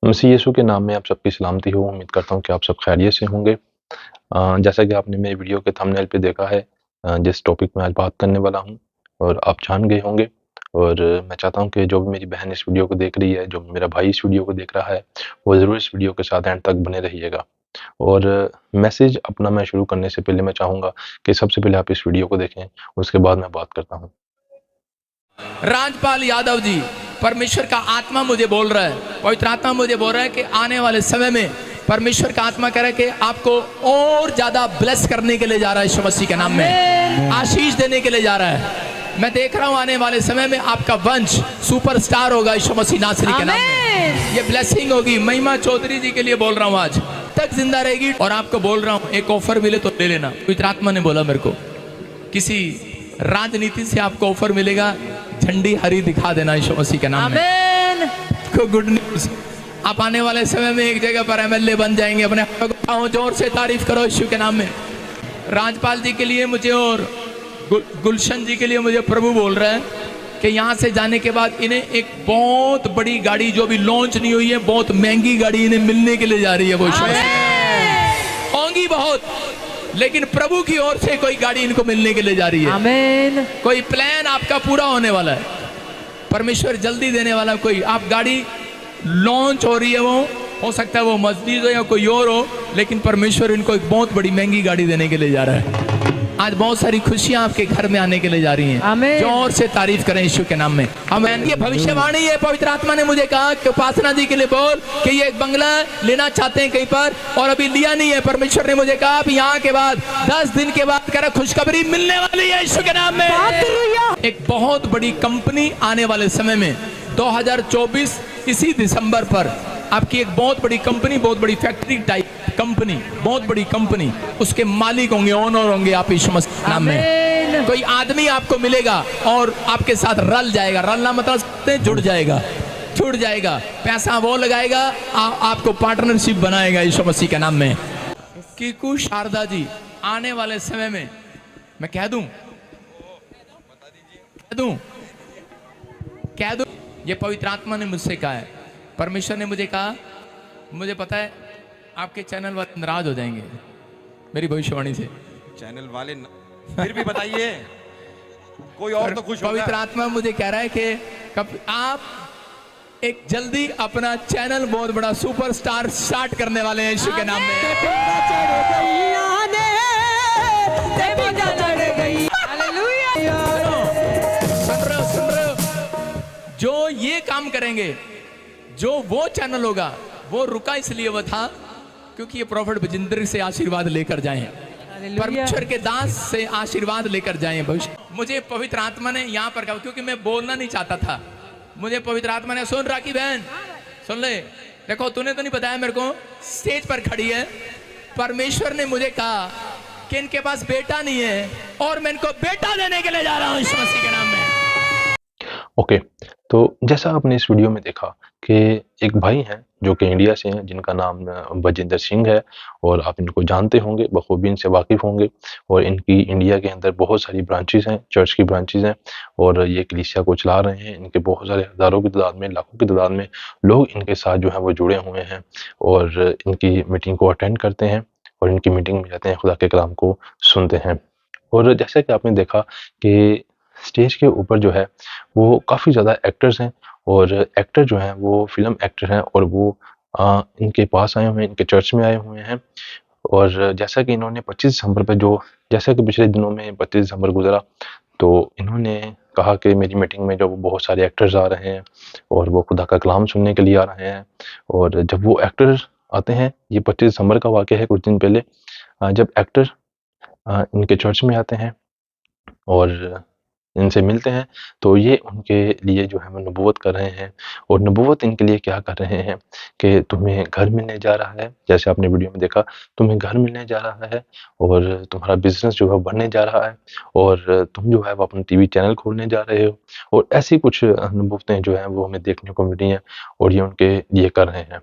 मसीह यीशु के नाम में आप सबकी सलामती हो। उम्मीद करता हूँ कि आप सब खैरियत से होंगे। जैसा कि आपने मेरे वीडियो के थंबनेल पे देखा है, जिस टॉपिक में आज बात करने वाला हूँ और आप जान गए होंगे। और मैं चाहता हूँ कि जो भी मेरी बहन इस वीडियो को देख रही है, जो मेरा भाई इस वीडियो को देख रहा है, वो ज़रूर इस वीडियो के साथ एंड तक बने रहिएगा। और मैसेज अपना मैं शुरू करने से पहले मैं चाहूँगा कि सबसे पहले आप इस वीडियो को देखें, उसके बाद मैं बात करता हूँ। राजपाल यादव जी, परमेश्वर का आत्मा मुझे बोल रहा है, पवित्र आत्मा मुझे बोल रहा है कि आने वाले समय में परमेश्वर का आत्मा कह रहा है कि आपको और ज्यादा ब्लेस करने के लिए जा रहा है। यीशु मसीह के नाम में आशीष देने के लिए जा रहा है। मैं देख रहा हूं आने वाले समय में आपका वंश सुपरस्टार होगा यीशु मसीह नासरी के नाम में। ये ब्लेसिंग होगी। महिमा चौधरी जी के लिए बोल रहा हूं, आज तक जिंदा रहेगी। और आपको बोल रहा हूं, एक ऑफर मिले तो ले लेना। पवित्र आत्मा ने बोला मेरे को, किसी राजनीति से आपको ऑफर मिलेगा, झंडी हरी दिखा देना यीशु मसीह के नाम में। को गुड न्यूज, आप आने वाले समय में एक जगह पर एमएलए बन जाएंगे। अपने जोर से तारीफ करो यीशु के नाम में। राजपाल जी के लिए मुझे और गुलशन जी के लिए मुझे प्रभु बोल रहा है कि यहाँ से जाने के बाद इन्हें एक बहुत बड़ी गाड़ी, जो भी लॉन्च नहीं हुई है, बहुत महंगी गाड़ी इन्हें मिलने के लिए जा रही है। वो होंगी बहुत, लेकिन प्रभु की ओर से कोई गाड़ी इनको मिलने के लिए जा रही है। आमीन। कोई प्लान आपका पूरा होने वाला है, परमेश्वर जल्दी देने वाला है। कोई आप गाड़ी लॉन्च हो रही है, वो हो सकता है वो मस्जिद हो या कोई और हो, लेकिन परमेश्वर इनको एक बहुत बड़ी महंगी गाड़ी देने के लिए जा रहा है। आज बहुत सारी खुशियां आपके घर में आने के लिए जा रही हैं। जोर से तारीफ करें यीशु के नाम में। आमीन। ये भविष्यवाणी है। पवित्र आत्मा ने मुझे कहा कि उपासना जी के लिए बोल कि ये एक बंगला लेना चाहते हैं कहीं पर, और अभी लिया नहीं है। परमेश्वर ने मुझे कहा यहाँ के बाद 10 दिन के बाद कर खुशखबरी मिलने वाली है यीशु के नाम में। एक बहुत बड़ी कंपनी आने वाले समय में 2024 इसी दिसंबर पर आपकी एक बहुत बड़ी कंपनी, बहुत बड़ी फैक्ट्री टाइप कंपनी, बहुत बड़ी कंपनी, उसके मालिक होंगे, ओनर होंगे आप यीशु मसीह नाम में। कोई आदमी आपको मिलेगा और आपके साथ रल जाएगा। रलना मतलब जुड़ जाएगा, जुड़ जाएगा। पैसा वो लगाएगा, आपको पार्टनरशिप बनाएगा यीशु मसीह के नाम में। कीकू शारदा जी, आने वाले समय में मैं कह दूं, ये पवित्र आत्मा ने मुझसे कहा है। परमेश्वर ने मुझे कहा, मुझे पता है आपके चैनल वाले नाराज हो जाएंगे मेरी भविष्यवाणी से। चैनल वाले फिर भी बताइए, कोई और तो खुश होगा। पवित्र आत्मा मुझे कह रहा है कि कब आप एक जल्दी अपना चैनल बहुत बड़ा सुपरस्टार स्टार्ट करने वाले हैं यीशु के नाम में। सुन रहे हो? जो ये काम करेंगे, जो वो चैनल होगा, वो रुका इसलिए वो था क्योंकि ये प्रॉफिट बजिंदर से आशीर्वाद लेकर जाएं, परमेश्वर के दास से आशीर्वाद लेकर जाएं भविष्य। मुझे पवित्र आत्मा ने यहाँ पर कहा, क्योंकि मैं बोलना नहीं चाहता था, मुझे पवित्र आत्मा ने, सुन राखी बहन सुन ले, देखो तूने तो नहीं बताया मेरे को, स्टेज पर खड़ी है, परमेश्वर ने मुझे कहा कि इनके पास बेटा नहीं है और मैं इनको बेटा देने के लिए जा रहा हूँ यीशु मसीह के नाम में। ओके, तो जैसा आपने इस वीडियो में देखा कि एक भाई हैं जो कि इंडिया से हैं, जिनका नाम बजिंदर सिंह है, और आप इनको जानते होंगे, बखूबी इनसे वाकिफ़ होंगे। और इनकी इंडिया के अंदर बहुत सारी ब्रांचेस हैं, चर्च की ब्रांचेस हैं, और ये कलीसिया को चला रहे हैं। इनके बहुत सारे हज़ारों की तादाद में, लाखों की तादाद में लोग इनके साथ जो है वो जुड़े हुए हैं, और इनकी मीटिंग को अटेंड करते हैं, और इनकी मीटिंग में जाते हैं, खुदा के कलाम को सुनते हैं। और जैसा कि आपने देखा कि स्टेज के ऊपर जो है वो काफ़ी ज़्यादा एक्टर्स हैं, और एक्टर जो हैं वो फिल्म एक्टर हैं, और वो इनके पास आए हुए हैं, इनके चर्च में आए हुए हैं। और जैसा कि इन्होंने 25 दिसंबर पे, जो जैसा कि पिछले दिनों में 25 दिसंबर गुजरा, तो इन्होंने कहा कि मेरी मीटिंग में जो वो बहुत सारे एक्टर्स आ रहे हैं, और वो खुदा का कलाम सुनने के लिए आ रहे हैं। और जब वो एक्टर्स आते हैं, ये 25 दिसंबर का वाक़या है, कुछ दिन पहले, जब एक्टर इनके चर्च में आते हैं और इनसे मिलते हैं, तो ये उनके लिए जो है वो नबूवत कर रहे हैं। और नबूवत इनके लिए क्या कर रहे हैं कि तुम्हें घर मिलने जा रहा है, जैसे आपने वीडियो में देखा, तुम्हें घर मिलने जा रहा है, और तुम्हारा बिजनेस जो है बढ़ने जा रहा है, और तुम जो है वो अपना टीवी चैनल खोलने जा रहे हो। और ऐसी कुछ नबूवतें जो हैं वो हमें देखने को मिल रही हैं, और ये उनके लिए कर रहे हैं।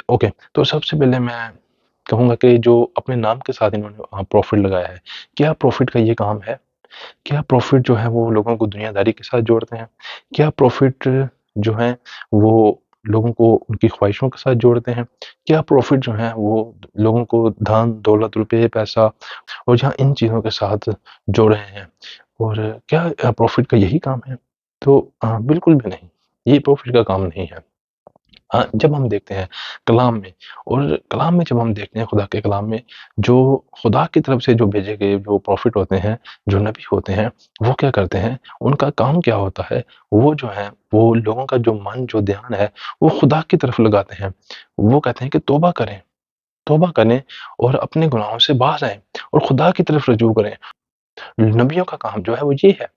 ओके, तो सबसे पहले मैं कहूँगा कि जो अपने नाम के साथ इन्होंने प्रॉफिट लगाया है, क्या प्रॉफिट का ये काम है? क्या प्रॉफिट जो है वो लोगों को दुनियादारी के साथ जोड़ते हैं? क्या प्रॉफिट जो हैं वो لوگوں کو ان کی خواہشوں کے ساتھ جوڑتے ہیں، کیا پروفٹ جو ہیں وہ لوگوں کو دھن دولت روپے پیسہ اور جہاں ان چیزوں کے ساتھ جوڑ رہے ہیں، اور کیا پروفٹ کا یہی کام ہے؟ تو بالکل بھی نہیں، یہ پروفٹ کا کام نہیں ہے۔ جب ہم دیکھتے ہیں کلام میں، اور کلام میں جب ہم دیکھتے ہیں خدا کے کلام میں، جو خدا کی طرف سے جو بھیجے گئے جو پروفٹ ہوتے ہیں، جو نبی ہوتے ہیں، وہ کیا کرتے ہیں، ان کا کام کیا ہوتا ہے، وہ جو ہے وہ لوگوں کا جو من جو دھیان ہے وہ خدا کی طرف لگاتے ہیں۔ وہ کہتے ہیں کہ توبہ کریں اور اپنے گناہوں سے باز آئیں اور خدا کی طرف رجوع کریں۔ نبیوں کا کام جو ہے وہ یہ ہے،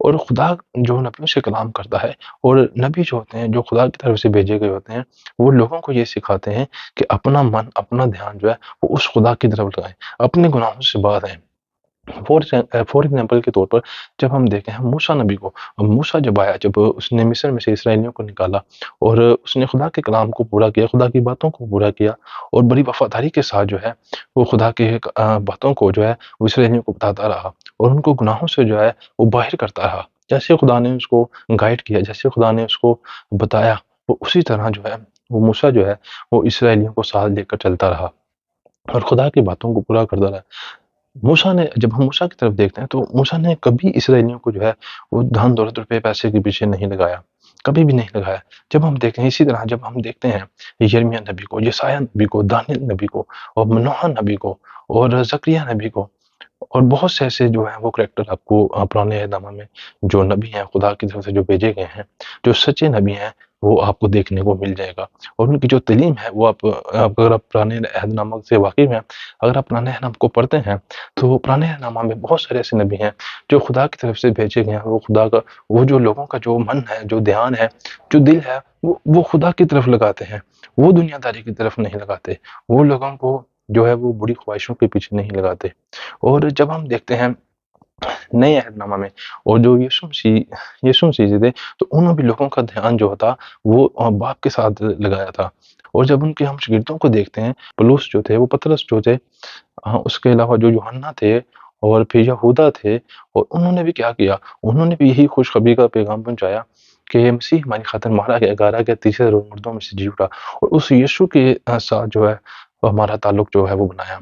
اور خدا جو نبیوں سے کلام کرتا ہے، اور نبی جو ہوتے ہیں جو خدا کی طرف سے بھیجے گئے ہوتے ہیں، وہ لوگوں کو یہ سکھاتے ہیں کہ اپنا من اپنا دھیان جو ہے وہ اس خدا کی طرف لگائیں، اپنے گناہوں سے باز آئیں۔ فور ایگزامپل کے طور پر جب ہم دیکھیں ہیں موسیٰ نبی کو، موسیٰ جب آیا، جب اس نے مصر میں سے اسرائیلیوں کو نکالا اور اس نے خدا کے کلام کو پورا کیا، خدا کی باتوں کو پورا کیا، اور بڑی وفاداری کے ساتھ جو ہے وہ خدا کے باتوں کو جو ہے وہ اسرائیلیوں کو بتاتا رہا، اور ان کو گناہوں سے جو ہے وہ باہر کرتا رہا۔ جیسے خدا نے اس کو گائیڈ کیا، جیسے خدا نے اس کو بتایا، وہ اسی طرح جو ہے وہ موسیٰ جو ہے وہ اسرائیلیوں کو ساتھ لے کر چلتا رہا اور خدا کی باتوں کو پورا کرتا رہا۔ موسیٰ نے، جب ہم موسیٰ کی طرف دیکھتے ہیں تو موسیٰ نے کبھی اسرائیلیوں کو جو ہے وہ دھن دولت روپے پیسے کے پیچھے نہیں لگایا، کبھی بھی نہیں لگایا۔ جب ہم دیکھتے ہیں اسی طرح جب ہم دیکھتے ہیں یرمیہ نبی کو، یسایہ نبی کو، دانیل نبی کو، اور نوح نبی کو، اور زکریا نبی کو، اور بہت سے ایسے جو ہیں وہ کریکٹر آپ کو پرانے عہد نامہ میں جو نبی ہیں خدا کی طرف سے جو بھیجے گئے ہیں، جو سچے نبی ہیں، وہ آپ کو دیکھنے کو مل جائے گا، اور ان کی جو تعلیم ہے وہ اگر آپ پرانے عہد نامہ سے واقف ہیں، اگر آپ پرانے عہد نامہ کو پڑھتے ہیں تو پرانے عہد نامہ میں بہت سارے ایسے نبی ہیں جو خدا کی طرف سے بھیجے گئے ہیں، وہ خدا کا وہ جو لوگوں کا جو من ہے، جو دھیان ہے، جو دل ہے، وہ خدا کی طرف لگاتے ہیں، وہ دنیا داری کی طرف نہیں لگاتے، وہ لوگوں کو جو ہے وہ بری خواہشوں کے پیچھے نہیں لگاتے۔ اور جب ہم دیکھتے ہیں نئے عہد نامہ میں، اور جو یسوع مسیح تھے، تو انہوں بھی لوگوں کا دھیان جو تھا وہ باپ کے ساتھ لگایا تھا۔ اور جب ان کے ہم شاگردوں کو دیکھتے ہیں، پولس جو تھے، وہ پطرس جو تھے، اس کے علاوہ جو یوحنا تھے، اور پھر یہودا تھے، اور انہوں نے بھی کیا کیا، انہوں نے بھی یہی خوشخبری کا پیغام پہنچایا کہ مسیح ہماری خاطر مارا گیا، گاڑا گیا، تیسرے روز مردوں میں سے جی اٹھا، اور اس یسوع کے ساتھ جو ہے وہ ہمارا تعلق جو ہے وہ بنایا،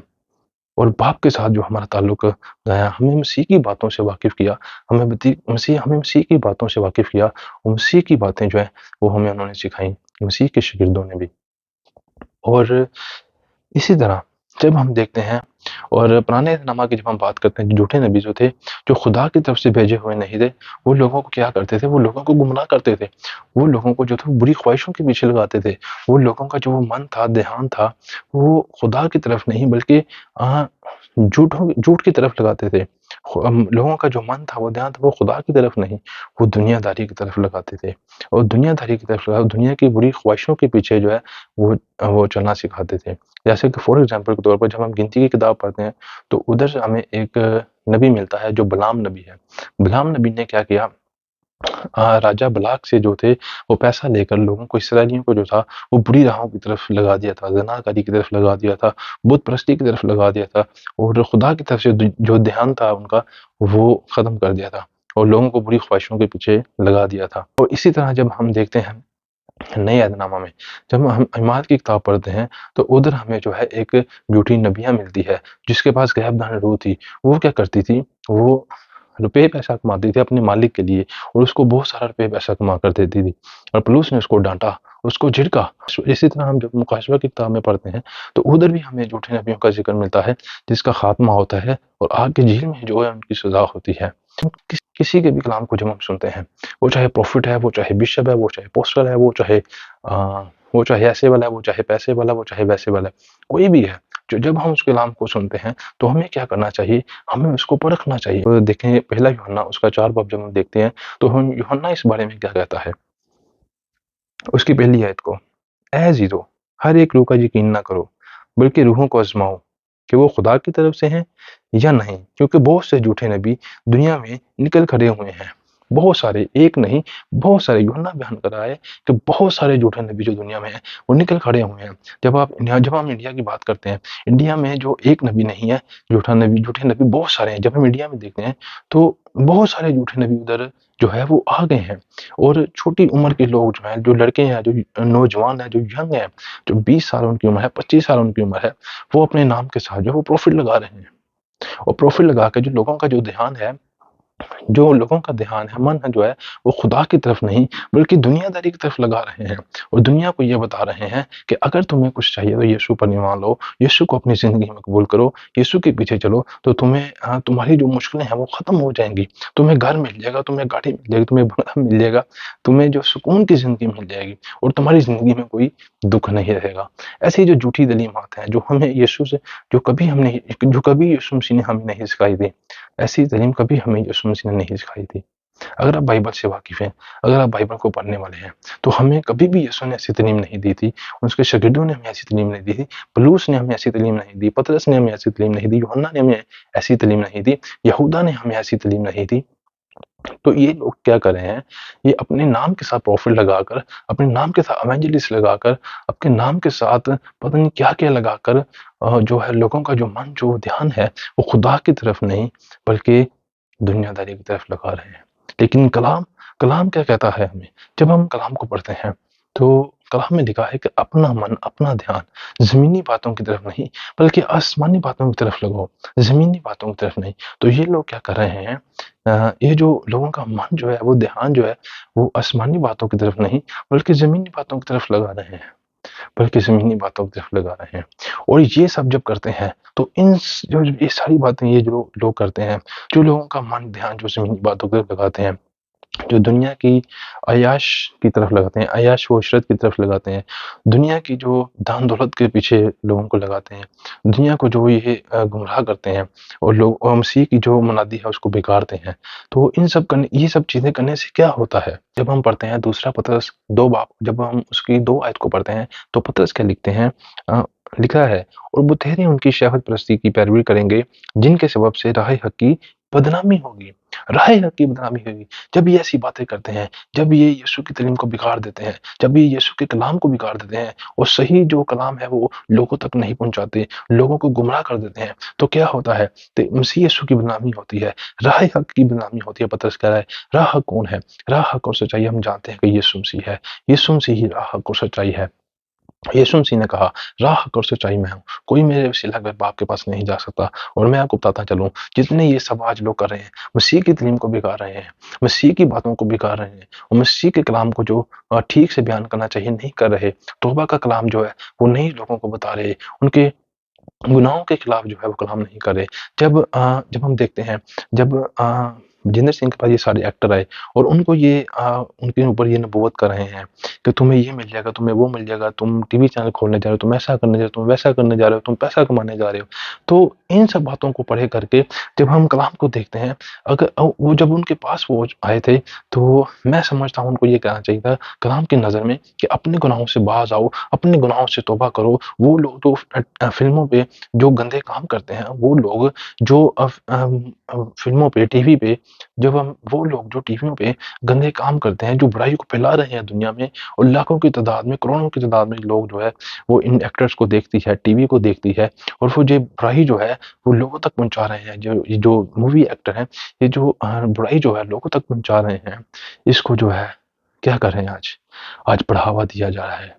اور باپ کے ساتھ جو ہمارا تعلق گیا، ہمیں مسیح کی باتوں سے واقف کیا، ہمیں مسیح کی باتوں سے واقف کیا، اور مسیح کی باتیں جو ہیں وہ ہمیں انہوں نے سکھائیں، مسیح کے شاگردوں نے بھی۔ اور اسی طرح جب ہم دیکھتے ہیں، اور پرانے عہد نامہ کی جب ہم بات کرتے ہیں، جو جھوٹے نبی جو تھے، جو خدا کی طرف سے بھیجے ہوئے نہیں تھے، وہ لوگوں کو کیا کرتے تھے، وہ لوگوں کو گمراہ کرتے تھے، وہ لوگوں کو جو تھا بری خواہشوں کے پیچھے لگاتے تھے، وہ لوگوں کا جو من تھا، دھیان تھا، وہ خدا کی طرف نہیں بلکہ جھوٹ کی طرف لگاتے تھے۔ لوگوں کا جو من تھا، وہ دھیان تھا، وہ خدا کی طرف نہیں، وہ دنیا داری کی طرف لگاتے تھے، اور دنیا داری کی طرف دنیا کی بری خواہشوں کے پیچھے جو ہے وہ چلنا سکھاتے تھے۔ جیسے کہ فور ایگزامپل کے طور پر جب ہم گنتی کی کتاب پڑھتے ہیں تو ادھر سے ہمیں ایک نبی ملتا ہے جو بلام نبی ہے۔ بلام نبی نے کیا کیا، راجہ بلاک سے جو تھے وہ پیسہ لے کر لوگوں کو، اسرائیلیوں کو جو تھا وہ بری راہوں کی طرف لگا دیا تھا، زناکاری کی طرف لگا دیا تھا، بت پرستی کی طرف لگا دیا تھا، اور خدا کی طرف سے جو دھیان تھا ان کا وہ ختم کر دیا تھا، اور لوگوں کو بری خواہشوں کے پیچھے لگا دیا تھا۔ اور اسی طرح جب ہم دیکھتے ہیں نئے عہد نامہ میں، جب ہم عماد کی کتاب پڑھتے ہیں تو ادھر ہمیں جو ہے ایک جھوٹی نبیہ ملتی ہے جس کے پاس غیب دان روح تھی۔ وہ کیا کرتی تھی، وہ روپے پیسہ کماتی تھی اپنے مالک کے لیے، اور اس کو بہت سارا روپے پیسہ کما کر دیتی تھی، اور پولس نے اس کو ڈانٹا، اس کو جھڑکا۔ اسی طرح ہم جب مکاشفہ کی کتاب میں پڑھتے ہیں تو ادھر بھی ہمیں جھوٹے نبیوں کا ذکر ملتا ہے جس کا خاتمہ ہوتا ہے، اور آگ کی جھیل میں جو ہے ان کی سزا ہوتی ہے۔ کسی کے بھی کلام کو جب ہم سنتے ہیں، وہ چاہے پروفٹ ہے، وہ چاہے بشپ ہے، وہ چاہے پوسٹر ہے، وہ چاہے ایسے والا ہے، وہ چاہے پیسے والا، وہ چاہے ویسے والا ہے، کوئی بھی ہے، جب ہم اس کلام کو سنتے ہیں تو ہمیں کیا کرنا چاہیے، ہمیں اس کو پرکھنا چاہیے۔ دیکھیں پہلا یوحنا اس کا 4 باب جب ہم دیکھتے ہیں تو ہم یوحنا اس بارے میں کیا کہتا ہے، اس کی پہلی آیت کو، اے زیدو، ہر ایک روح کا یقین نہ کرو بلکہ روحوں کو آزماؤ کہ وہ خدا کی طرف سے ہیں یا نہیں، کیونکہ بہت سے جھوٹے نبی دنیا میں نکل کھڑے ہوئے ہیں۔ बहुत सारे, एक नहीं बहुत सारे, यूहन्ना बयान कर रहा है कि बहुत सारे झूठे नबी जो दुनिया में हैं वो निकल खड़े हुए हैं। जब हम इंडिया की बात करते हैं, इंडिया में जो एक नबी नहीं है, झूठे नबी बहुत सारे हैं। जब हम इंडिया में देखते हैं तो बहुत सारे झूठे नबी उधर जो है वो आ गए हैं। और छोटी उम्र के लोग जो हैं, जो लड़के हैं, जो नौजवान हैं, जो यंग हैं, जो 20 साल उनकी उम्र है, 25 साल उनकी उम्र है, वो अपने नाम के साथ जो है वो प्रॉफिट लगा रहे हैं। और प्रॉफिट लगा के जो लोगों का ध्यान है, मन है जो है, वो खुदा की तरफ नहीं बल्कि दुनियादारी की तरफ लगा रहे हैं। और दुनिया को ये बता रहे हैं कि अगर तुम्हें कुछ चाहिए तो यीशु पर ईमान लो, यीशु को अपनी ज़िंदगी में कबूल करो, यीशु के पीछे चलो, तो तुम्हारी जो मुश्किलें हैं वो ख़त्म हो जाएँगी। तुम्हें घर मिल जाएगा, तुम्हें गाड़ी मिल जाएगी, तुम्हें बंगला मिल जाएगा, तुम्हें जो सुकून की ज़िंदगी मिल जाएगी और तुम्हारी ज़िंदगी में कोई दुःख नहीं रहेगा। ऐसी जो झूठी तालीमात हैं, जो कभी यीशु मसीह ने हमें नहीं सिखाई थी, ऐसी तालीम कभी हमें यीशु मसीह ने नहीं सिखाई थी। अगर आप बाइबल से वाकिफ़ हैं, अगर आप बाइबल को पढ़ने वाले हैं, तो हमें कभी भी यीशु ने ऐसी तालीम नहीं दी थी, उसके शागिर्दों ने हमें ऐसी तालीम नहीं दी थी, पौलुस ने हमें ऐसी तालीम नहीं दी, पतरस ने हमें ऐसी तालीम नहीं दी, यूहन्ना ने हमें ऐसी तालीम नहीं दी, यहूदा ने हमें ऐसी तालीम नहीं दी। तो ये लोग क्या कर रहे हैं, ये अपने नाम के साथ प्रॉफिट लगाकर, अपने नाम के साथ इवेंजलिस्ट लगाकर, अपने नाम के साथ पता नहीं क्या-क्या लगाकर जो है लोगों का जो मन, जो ध्यान है, वो खुदा की तरफ नहीं बल्कि दुनियादारी की तरफ लगा रहे हैं। लेकिन कलाम कलाम क्या कहता है हमें? जब हम कलाम को पढ़ते हैं, तो कलाम में लिखा है कि अपना मन, अपना ध्यान ज़मीनी बातों की तरफ नहीं, बल्कि आसमानी बातों की तरफ लगाओ, ज़मीनी बातों की तरफ नहीं। तो ये लोग क्या कर रहे हैं, ये जो लोगों का मन जो है, वो ध्यान जो है, वो आसमानी बातों की तरफ नहीं, बल्कि ज़मीनी बातों की तरफ लगा रहे हैं, बल्कि ज़मीनी बातों की तरफ लगा रहे हैं। और ये सब जब करते हैं, तो जो ये सारी बातें ये जो लोग करते हैं, जो लोगों का मन, ध्यान जो ज़मीनी बातों की तरफ लगाते हैं, जो दुनिया की अय्याश की तरफ लगाते हैं, अय्याश व इशरत की तरफ लगाते हैं, दुनिया की जो धन-दौलत के पीछे लोगों को लगाते हैं, दुनिया को जो ये गुमराह करते हैं और मसीह की जो मुनादी है उसको बिगाड़ते हैं। तो ये सब चीज़ें करने से क्या होता है? जब हम पढ़ते हैं दूसरा पतरस 2 बाब, जब हम उसकी 2 आयत को पढ़ते हैं, तो पतरस क्या लिखते हैं, लिखा है, और बुतेरे उनकी शहवत परस्ती की पैरवी करेंगे, जिनके सबब से राह हक की बदनामी होगी। राह हक की बदनामी होगी। जब ये ऐसी बातें करते हैं, जब ये यीशु की तालीम को बिगाड़ देते हैं, जब ये यीशु के कलाम को बिगाड़ देते हैं और सही जो कलाम है वो लोगों तक नहीं पहुँचाते, लोगों को गुमराह कर देते हैं, तो क्या होता है? तो मसीह यीशु की बदनामी होती है, राह हक की बदनामी होती है। पतरस कह रहा है, राह हक कौन है? राह हक और सच्चाई हम जानते हैं कि यीशु मसीह है। यीशु मसीह ही राह हक और सच्चाई है। यीशु मसीह ने कहा, राह हक और सच्चाई मैं हूँ, कोई मेरे वसीला बगैर बाप के पास नहीं जा सकता। और मैं आपको बताता चलूँ, जितने ये सब आज लोग कर रहे हैं, मसीह की तालीम को बिगाड़ रहे हैं, मसीह की बातों को बिगाड़ रहे हैं और मसीह के कलाम को जो ठीक से बयान करना चाहिए नहीं कर रहे, तौबा का कलाम जो है वो नहीं लोगों को बता रहे, उनके गुनाहों के खिलाफ जो है वो कलाम नहीं कर रहे। जब हम देखते हैं, जब जितेंद्र सिंह के पास ये सारे एक्टर आए और उनके ऊपर ये नबूवत कर रहे हैं कि तुम्हें ये मिल जाएगा, तुम्हें वो मिल जाएगा, तुम टीवी चैनल खोलने जा रहे हो, तुम ऐसा करने जा रहे हो, तुम वैसा करने जा रहे हो, तुम पैसा कमाने जा रहे हो। तो इन सब बातों को पढ़े करके जब हम कलाम को देखते हैं, वो जब उनके पास वो आए थे, तो मैं समझता हूँ उनको ये कहना चाहिए था कलाम की नज़र में कि अपने गुनाहों से बाज़ आओ, अपने गुनाहों से तौबा करो। वो लोग जो फ़िल्मों पे जो गंदे काम करते हैं, वो लोग जो फ़िल्मों पे, टीवी पे वो लोग जो टीवियों पे गंदे काम करते हैं, जो बुराई को फैला रहे हैं दुनिया में, और लाखों की तादाद में, करोड़ों की तादाद में लोग जो है, वो इन एक्टर्स को देखती है, टीवी को देखती है, और वो जो बुराई जो है, वो लोगों तक पहुँचा रहे हैं। ये जो मूवी एक्टर हैं, ये जो बुराई जो है लोगों तक पहुँचा रहे हैं, इसको जो है क्या कर रहे हैं आज? आज बढ़ावा दिया जा रहा है।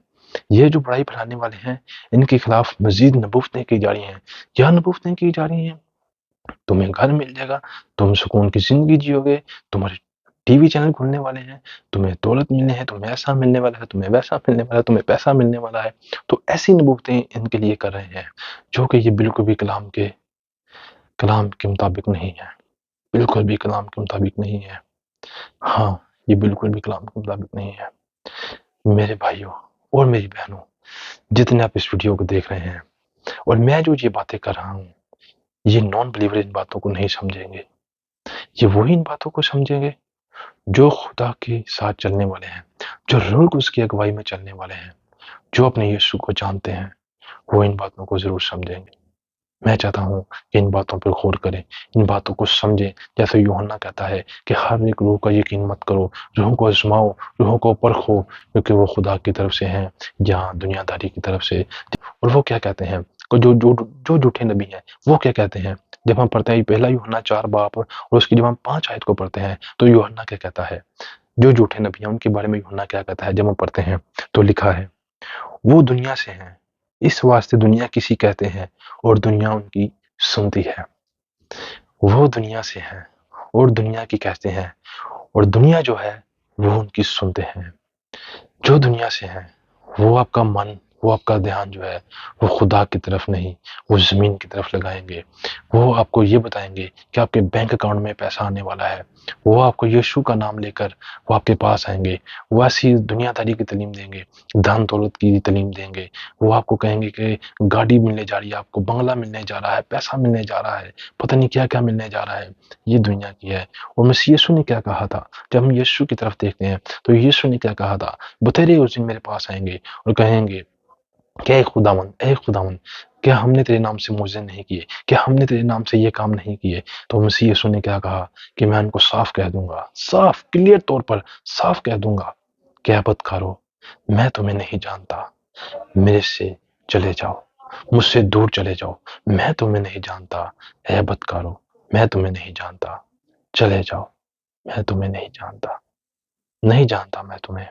ये जो बुराई फैलाने वाले हैं, इनके खिलाफ मज़ीद नबूवतें की जा रही हैं। क्या नबूवतें की जा रही हैं? तुम्हें घर मिल जाएगा, तुम सुकून की ज़िंदगी जियोगे, तुम्हारे टीवी चैनल खुलने वाले हैं, तुम्हें दौलत मिलनी है, तुम्हें ऐसा मिलने वाला है, तुम्हें वैसा मिलने वाला है, तुम्हें पैसा मिलने वाला है। तो ऐसी नबूवतें इनके लिए कर रहे हैं, जो कि ये बिल्कुल भी कलाम के मुताबिक नहीं है, बिल्कुल भी कलाम के मुताबिक नहीं है। हाँ, ये बिल्कुल भी कलाम के मुताबिक नहीं है। मेरे भाइयों और मेरी बहनों, जितने आप इस वीडियो को देख रहे हैं और मैं जो ये बातें कर रहा हूँ, ये नॉन बिलीवर इन बातों को नहीं समझेंगे। ये वही इन बातों को समझेंगे जो खुदा के साथ चलने वाले हैं, जो रूह उसकी अगुवाई में चलने वाले हैं, जो अपने यीशु को जानते हैं, वो इन बातों को ज़रूर समझेंगे। मैं चाहता हूँ कि इन बातों पर गौर करें, इन बातों को समझें। जैसे यूहन्ना कहता है कि हर एक रूह का यकीन मत करो, रूह को आजमाओ, रूह को परखो, क्योंकि वो खुदा की तरफ से हैं या दुनियादारी की तरफ से। और वो क्या कहते हैं, जो झूठे नबी हैं वो क्या कहते हैं। जब हम पढ़ते हैं पहला यूहन्ना 4 बाब और उसकी जब हम 5 आयत को पढ़ते हैं तो यूहन्ना क्या कहता है, जो झूठे नबी हैं उनके बारे में यूहन्ना क्या कहता है। जब हम पढ़ते हैं तो लिखा है, वो दुनिया से हैं, इस वास्ते दुनिया किसी कहते हैं और दुनिया उनकी सुनती है। वो दुनिया से हैं और दुनिया की कहते हैं और दुनिया जो है वो उनकी सुनते हैं। जो दुनिया से हैं वो आपका मन, वो आपका ध्यान जो है वो खुदा की तरफ नहीं, वो ज़मीन की तरफ लगाएंगे। वो आपको ये बताएंगे कि आपके बैंक अकाउंट में पैसा आने वाला है। वो आपको यीशु का नाम लेकर वो आपके पास आएंगे। वो ऐसी दुनियादारी की तालीम देंगे, धन दौलत की तालीम देंगे। वो आपको कहेंगे कि गाड़ी मिलने जा रही है, आपको बंगला मिलने जा रहा है, पैसा मिलने जा रहा है, पता नहीं क्या क्या मिलने जा रहा है। ये दुनिया की है। और मसीह यीशु ने क्या कहा था, जब हम यीशु की तरफ देखते हैं तो यीशु ने क्या कहा था, बतेरे उस दिन मेरे पास आएंगे और कहेंगे, क्या ए खुदावन, क्या हमने तेरे नाम से मुआज़े नहीं किए, क्या हमने तेरे नाम से ये काम नहीं किए। तो मसीह यीशु ने क्या कहा कि मैं उनको साफ कह दूंगा, साफ क्लियर तौर पर साफ कह दूंगा, क्या बदकारो, मैं तुम्हें नहीं जानता, मेरे से चले जाओ, मुझसे दूर चले जाओ, मैं तुम्हें नहीं जानता। ए बदकारो, मैं तुम्हें नहीं जानता, चले जाओ, मैं तुम्हें नहीं जानता, नहीं जानता मैं तुम्हें।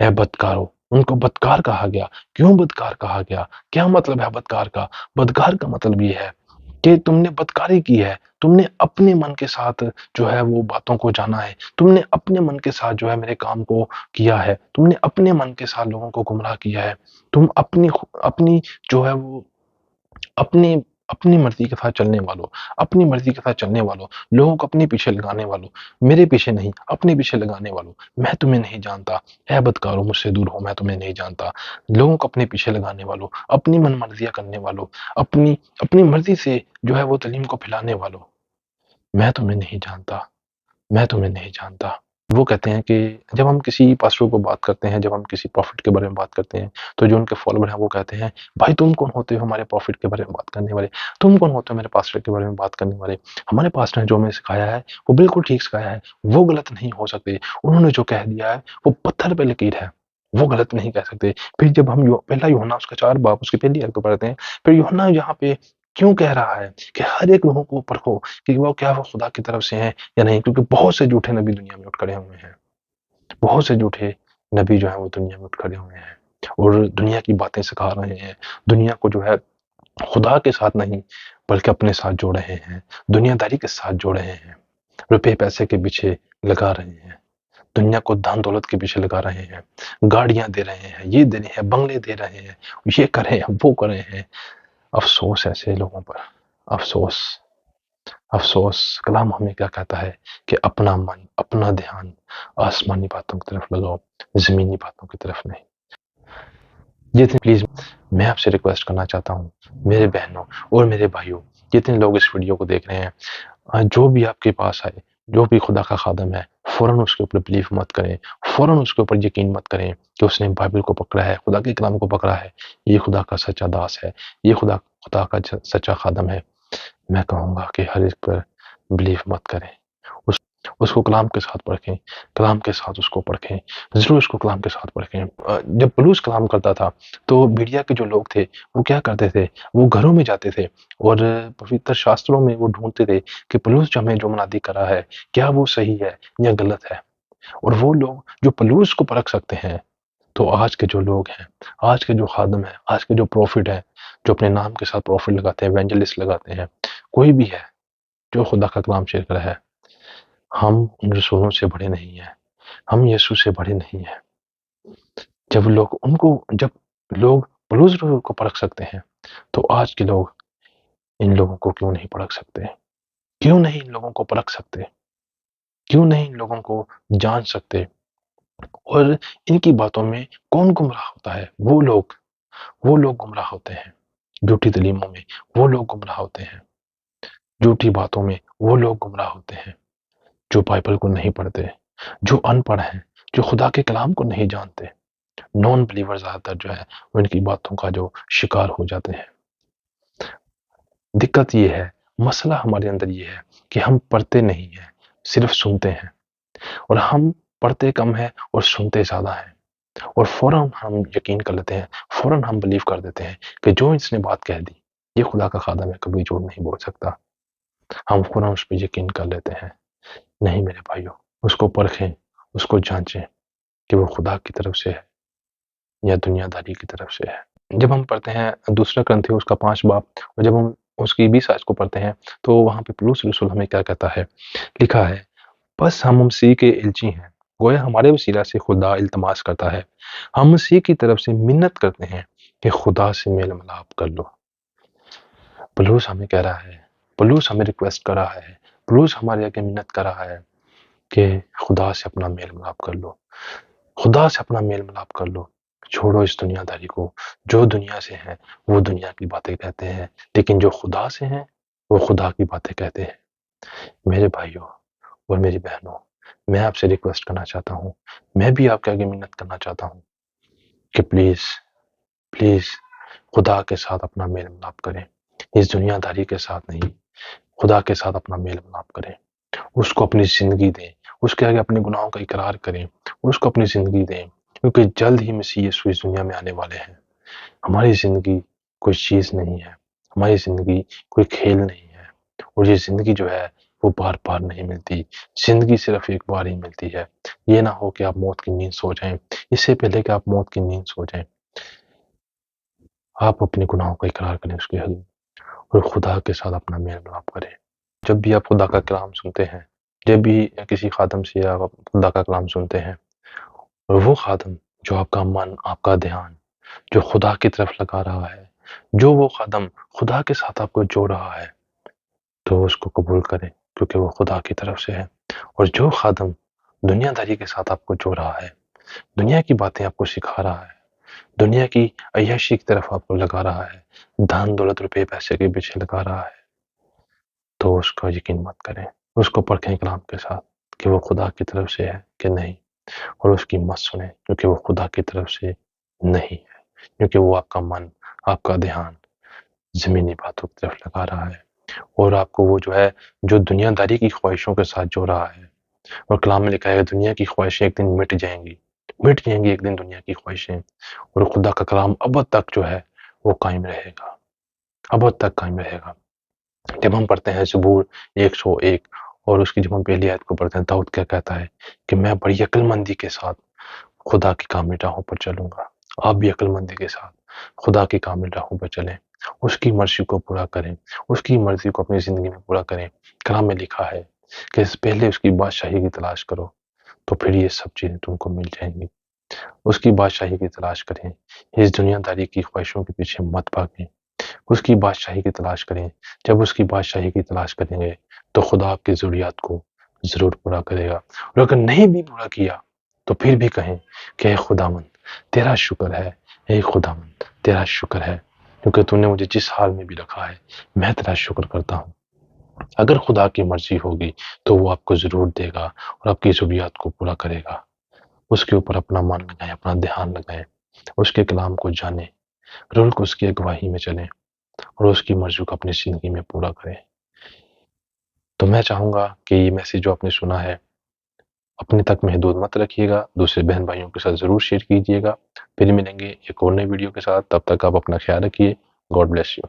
है बदकारो, उनको बदकार कहा गया। क्यों बदकार कहा गया, क्या मतलब है बदकार का। बदकार का मतलब ये है कि तुमने बदकारी की है, तुमने अपने मन के साथ जो है वो बातों को जाना है, तुमने अपने मन के साथ जो है मेरे काम को किया है, तुमने अपने मन के साथ लोगों को गुमराह किया है। तुम अपनी अपनी जो है वो अपनी अपनी मर्जी के साथ चलने वालों, अपनी मर्जी के साथ चलने वालों, लोगों को अपने पीछे लगाने वालों, मेरे पीछे नहीं अपने पीछे लगाने वालों, मैं तुम्हें नहीं जानता। ऐ बदकारो, मुझसे दूर हो, मैं तुम्हें नहीं जानता। लोगों को अपने पीछे लगाने वालों, अपनी मन मर्जियां करने वालों, अपनी अपनी मर्जी से जो है वो तालीम को फैलाने वालों, मैं तुम्हें नहीं जानता, मैं तुम्हें नहीं जानता। वो कहते हैं कि जब हम किसी पास्टर को बात करते हैं, जब हम किसी प्रॉफिट के बारे में बात करते हैं, तो जो उनके फॉलोवर हैं वो कहते हैं, भाई तुम कौन होते हो हमारे प्रॉफिट के बारे में बात करने वाले? तुम कौन होते हो मेरे पास्टर के बारे में बात करने वाले? हमारे पास्टर ने जो हमें सिखाया है, वो बिल्कुल ठीक सिखाया है, वो गलत नहीं हो सकते। उन्होंने जो कह दिया है, वो पत्थर पे लकीर है, वो गलत नहीं कह सकते। फिर जब हम पहला यूहन्ना उसका 4 बाब उसकी पहली आयत को पढ़ते हैं, फिर यूहन्ना यहाँ पे क्यों कह रहा है कि हर एक रूह को परखो कि वो क्या वो खुदा की तरफ से हैं या नहीं, क्योंकि बहुत से झूठे नबी दुनिया में उठ खड़े हुए हैं। बहुत से झूठे नबी जो हैं वो दुनिया में उठ खड़े हुए हैं और दुनिया की बातें सिखा रहे हैं। दुनिया को जो है खुदा के साथ नहीं बल्कि अपने साथ जोड़ रहे हैं, दुनियादारी के साथ जोड़ रहे हैं, रुपए पैसे के पीछे लगा रहे हैं, दुनिया को धन दौलत के पीछे लगा रहे हैं, गाड़ियां दे रहे हैं, ये दे रहे हैं, बंगले दे रहे हैं, ये कर रहे हैं, वो कर रहे हैं। अफसोस ऐसे लोगों पर, अफसोस, अफसोस। कलाम हमें क्या कहता है कि अपना मन, अपना ध्यान आसमानी बातों की तरफ लगाओ, ज़मीनी बातों की तरफ नहीं। जितने प्लीज़ मैं आपसे रिक्वेस्ट करना चाहता हूँ, मेरे बहनों और मेरे भाइयों, जितने लोग इस वीडियो को देख रहे हैं, जो भी आपके पास आए, जो भी खुदा का खादम है, फ़ौरन उसके ऊपर बिलीव मत करें, फ़ौरन उसके ऊपर यकीन मत करें कि उसने बाइबल को पकड़ा है, खुदा के कलाम को पकड़ा है, ये खुदा का सच्चा दास है, ये खुदा खुदा का सच्चा खादम है। मैं कहूँगा कि हर एक पर बिलीव मत करें। उसको कलाम के साथ परखें, कलाम के साथ उसको परखें, ज़रूर उसको कलाम के साथ परखें। जब पौलुस कलाम करता था, तो मीडिया के जो लोग थे, वो क्या करते थे, वो घरों में जाते थे और पवित्र शास्त्रों में वो ढूँढते थे कि पौलुस जो हमें जो मुनादी कर रहा है, क्या वो सही है या गलत है? और वो लोग जो पौलुस को परख सकते हैं, तो आज के जो लोग हैं, आज के जो खादम हैं, आज के जो प्रॉफिट हैं, जो अपने नाम के साथ प्रॉफिट लगाते हैं, इवेंजलिस्ट लगाते हैं, कोई भी है, जो खुदा का कलाम शेयर कर रहा है, हम उन रसूलों से बड़े नहीं हैं, हम यीशु से बड़े नहीं हैं। जब लोग पौलुस रसूल को परख सकते हैं, तो आज के लोग इन लोगों को क्यों नहीं परख सकते? क्यों नहीं इन लोगों को परख सकते? क्यों नहीं इन लोगों को जान सकते? और इनकी बातों में कौन गुमराह होता है? वो लोग गुमराह होते हैं। झूठी तालीमों में वो लोग गुमराह होते हैं। झूठी बातों में वो लोग गुमराह होते हैं, जो बाइबल को नहीं पढ़ते, जो अनपढ़ हैं, जो खुदा के कलाम को नहीं जानते। नॉन बिलीवर ज़्यादातर जो है वो इनकी बातों का जो शिकार हो जाते हैं। दिक्कत ये है, मसला हमारे अंदर ये है कि हम पढ़ते नहीं हैं, सिर्फ सुनते हैं, और हम पढ़ते कम हैं और सुनते ज़्यादा हैं, और फ़ौरन हम यकीन कर लेते हैं, फ़ौरन हम बिलीव कर देते हैं कि जो इसने बात कह दी, ये खुदा का खादम है, कभी झूठ नहीं बोल सकता। हम फ़ौरन उस पे यकीन कर लेते हैं। नहीं मेरे भाइयों, उसको परखें, उसको जाँचें कि वो खुदा की तरफ से है या दुनियादारी की तरफ से है। जब हम पढ़ते हैं दूसरा ग्रंथी उसका 5 बाब, और जब हम उसकी 20 आयत को पढ़ते हैं, तो वहाँ पे पौलुस रसूल हमें क्या कहता है? लिखा है, बस हम मसीह के इल्ची हैं, गोया हमारे वसीला से खुदा इल्तमास करता है। हम मसीह की तरफ से मिन्नत करते हैं कि खुदा से मेल मिलाप कर लो। पौलुस हमें कह रहा है, पौलुस हमें रिक्वेस्ट कर रहा है, पौलुस हमारे आगे मिन्नत कर रहा है कि खुदा से अपना मेल मिलाप कर लो, खुदा से अपना मेल मिलाप कर लो। छोड़ो इस दुनियादारी को। जो दुनिया से है वो दुनिया की बातें कहते हैं, लेकिन जो खुदा से हैं वो खुदा की बातें कहते हैं। मेरे भाइयों और मेरी बहनों, मैं आपसे रिक्वेस्ट करना चाहता हूँ, मैं भी आपके आगे मिन्नत करना चाहता हूँ कि प्लीज प्लीज खुदा के साथ अपना मेल मिलाप करें, इस दुनियादारी के साथ नहीं, खुदा के साथ अपना मेल मिलाप करें, उसको अपनी जिंदगी दें, उसके आगे अपने गुनाहों का इकरार करें, उसको अपनी जिंदगी दें, क्योंकि जल्द ही मसीह यीशु इस दुनिया में आने वाले हैं। हमारी जिंदगी कोई चीज नहीं है, हमारी जिंदगी कोई खेल नहीं है, और ये जिंदगी जो है वो बार बार नहीं मिलती, जिंदगी सिर्फ एक बार ही मिलती है। ये ना हो कि आप मौत की नींद सो जाएं, इससे पहले कि आप मौत की नींद सो जाएं, आप अपने गुनाहों का इकरार करें उसके हजूर, और खुदा के साथ अपना मेल मिलाप करें। जब भी आप खुदा का कलाम सुनते हैं, जब भी किसी खादम से आप खुदा का कलाम सुनते हैं, और वो खादम जो आपका मन, आपका ध्यान जो खुदा की तरफ लगा रहा है, जो वो खादम खुदा के साथ आपको जोड़ रहा है, तो उसको कबूल करें, क्योंकि वो खुदा की तरफ से है। और जो खादम दुनियादारी के साथ आपको जोड़ रहा है, दुनिया की बातें आपको सिखा रहा है, दुनिया की अय्याशी की तरफ आपको लगा रहा है, धन दौलत रुपए पैसे के पीछे लगा रहा है, तो उसका यकीन मत करें। उसको परखें कलाम के साथ कि वो खुदा की तरफ से है कि नहीं, और उसकी मत सुने, क्योंकि वो खुदा की तरफ से नहीं है, क्योंकि वो आपका मन, आपका ध्यान ज़मीनी बातों की तरफ लगा रहा है, और आपको वो जो है, जो दुनियादारी की ख्वाहिशों के साथ जो रहा है। और कलाम में लिखा है दुनिया की ख्वाहिशें एक दिन मिट जाएंगी एक दिन दुनिया की ख्वाहिशें, और खुदा का कलाम अब तक जो है वो कायम रहेगा, अब तक कायम रहेगा। जब हम पढ़ते हैं ज़बूर 101, और उसकी जब हम पहली आयत को पढ़ते हैं, दाऊद क्या कहता है कि मैं बड़ी अक्लमंदी के साथ खुदा की कामिल राहों पर चलूंगा। आप भी अक्लमंदी के साथ खुदा की कामिल राहों पर चलें, उसकी मर्जी को पूरा करें, उसकी मर्जी को अपनी जिंदगी में पूरा करें। कलाम में लिखा है कि पहले उसकी बादशाही की तलाश करो, तो फिर ये सब चीजें तुमको मिल जाएंगी। उसकी बादशाही की तलाश करें, इस दुनियादारी की ख्वाहिशों के पीछे मत भागें, उसकी बादशाही की तलाश करें। जब उसकी बादशाही की तलाश करेंगे, तो खुदा आपकी ज़रूरियात को ज़रूर पूरा करेगा, और अगर नहीं भी पूरा किया, तो फिर भी कहें कि हे खुदावंद तेरा शुक्र है, हे खुदावंद तेरा शुक्र है, क्योंकि तूने मुझे जिस हाल में भी रखा है, मैं तेरा शुक्र करता हूँ। अगर खुदा की मर्जी होगी, तो वो आपको ज़रूर देगा और आपकी ज़रूरियात को पूरा करेगा। उसके ऊपर अपना मन लगाएं, अपना ध्यान लगाएं, उसके कलाम को जानें, रोज़ उसकी अगुवाई में चलें, और उसकी मर्जी को अपनी जिंदगी में पूरा करें। तो मैं चाहूंगा कि ये मैसेज जो आपने सुना है, अपने तक महदूद मत रखिएगा, दूसरे बहन भाइयों के साथ ज़रूर शेयर कीजिएगा। फिर मिलेंगे एक और नई वीडियो के साथ, तब तक आप अपना ख्याल रखिए। God bless you.